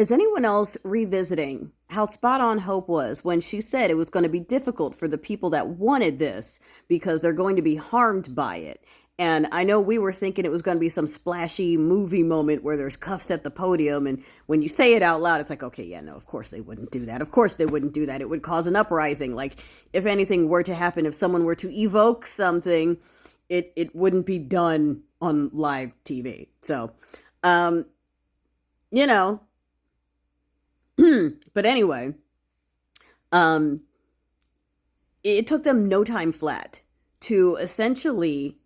Is anyone else revisiting how spot on Hope was when she said it was going to be difficult for the people that wanted this because they're going to be harmed by it? And I know we were thinking it was going to be some splashy movie moment where there's cuffs at the podium. And when you say it out loud, it's like, okay, yeah, no, of course they wouldn't do that. Of course they wouldn't do that. It would cause an uprising. Like, if anything were to happen, if someone were to evoke something, it wouldn't be done on live TV. So, um, you know, but anyway, um, it took them no time flat to essentially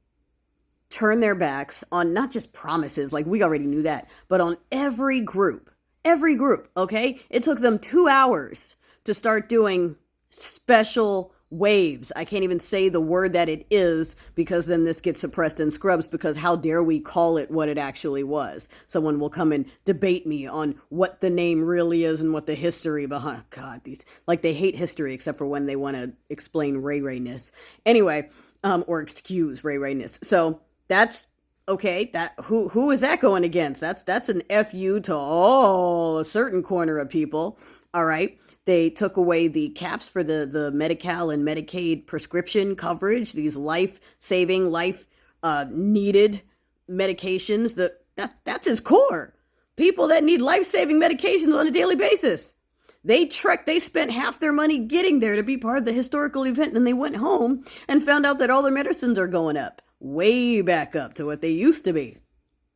turn their backs on not just promises, like we already knew that, but on every group. Every group, okay? It took them 2 hours to start doing special waves. I can't even say the word that it is because then this gets suppressed in Scrubs, because how dare we call it what it actually was? Someone will come and debate me on what the name really is and what the history behind. God, these, like, they hate history except for when they want to explain Ray Rayness. Anyway, or excuse Ray Rayness. So that's okay. That who is that going against? That's an FU to all a certain corner of people. All right. They took away the caps for the Medi-Cal and Medicaid prescription coverage, these life-saving, life-needed medications. That's his core. People that need life-saving medications on a daily basis. They spent half their money getting there to be part of the historical event, and then they went home and found out that all their medicines are going up. Way back up to what they used to be.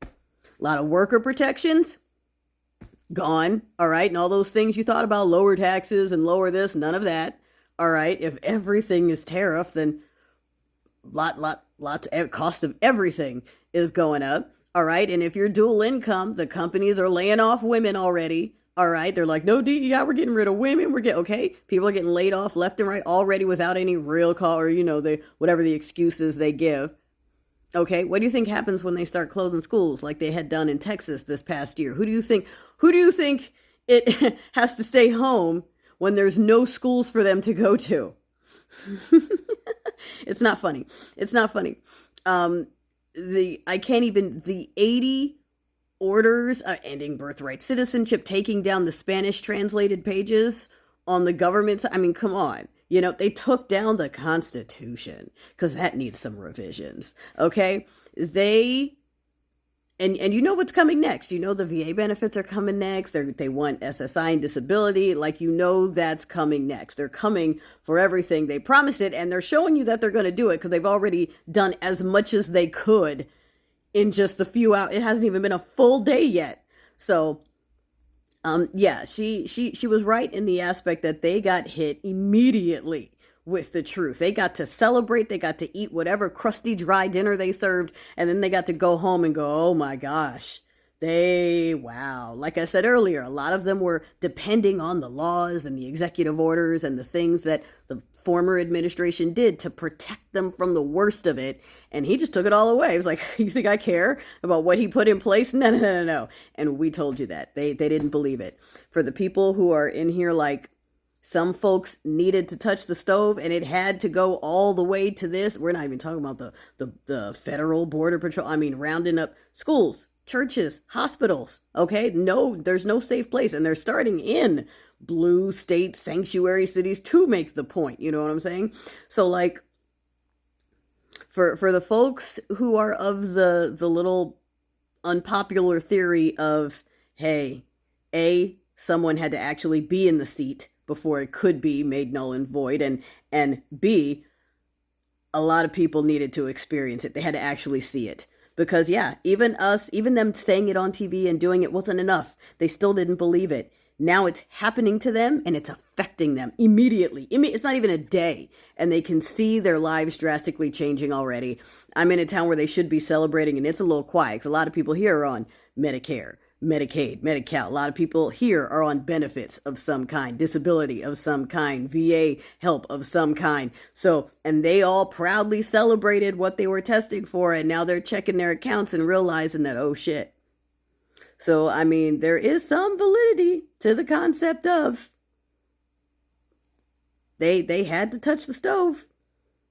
A lot of worker protections. Gone, all right, and all those things you thought about, lower taxes and lower this, none of that, all right. If everything is tariff, then lots of cost of everything is going up, all right. And if you're dual income, the companies are laying off women already, all right. They're like, no DEI, we're getting rid of women. Okay, people are getting laid off left and right already without any real call, or whatever the excuses they give. Okay, what do you think happens when they start closing schools like they had done in Texas this past year? Who do you think it has to stay home when there's no schools for them to go to? It's not funny. It's not funny. The 80 orders ending birthright citizenship, taking down the Spanish translated pages on the government. I mean, come on. They took down the Constitution because that needs some revisions. Okay. And you know what's coming next. The VA benefits are coming next. They want SSI and disability. That's coming next. They're coming for everything. They promised it, and they're showing you that they're going to do it because they've already done as much as they could in just a few hours. It hasn't even been a full day yet. So, yeah, she was right in the aspect that they got hit immediately with the truth. They got to celebrate. They got to eat whatever crusty, dry dinner they served. And then they got to go home and go, oh my gosh, wow. Like I said earlier, a lot of them were depending on the laws and the executive orders and the things that the former administration did to protect them from the worst of it. And he just took it all away. He was like, you think I care about what he put in place? No. And we told you that. They didn't believe it. For the people who are in here, like, some folks needed to touch the stove and it had to go all the way to this. We're not even talking about the federal border patrol. I mean, rounding up schools, churches, hospitals. Okay. No, there's no safe place. And they're starting in blue state sanctuary cities to make the point. You know what I'm saying? So, like, for the folks who are of the little unpopular theory of, hey, someone had to actually be in the seat before it could be made null and void, and B, a lot of people needed to experience it. They had to actually see it. Because, yeah, even them saying it on TV and doing it wasn't enough. They still didn't believe it. Now it's happening to them and it's affecting them immediately. It's not even a day, and they can see their lives drastically changing already. I'm in a town where they should be celebrating, and it's a little quiet because a lot of people here are on Medicare, Medicaid, Medi-Cal. A lot of people here are on benefits of some kind, disability of some kind, VA help of some kind. So, and they all proudly celebrated what they were testing for, and now they're checking their accounts and realizing that, oh shit. So, I mean, there is some validity to the concept of they had to touch the stove,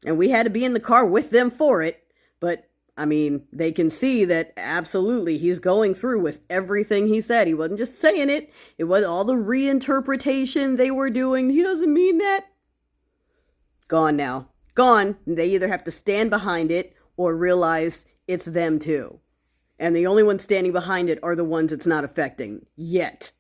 and we had to be in the car with them for it. But I mean, they can see that absolutely he's going through with everything he said. He wasn't just saying it. It was all the reinterpretation they were doing. He doesn't mean that. Gone now. Gone. They either have to stand behind it or realize it's them too. And the only ones standing behind it are the ones it's not affecting. Yet.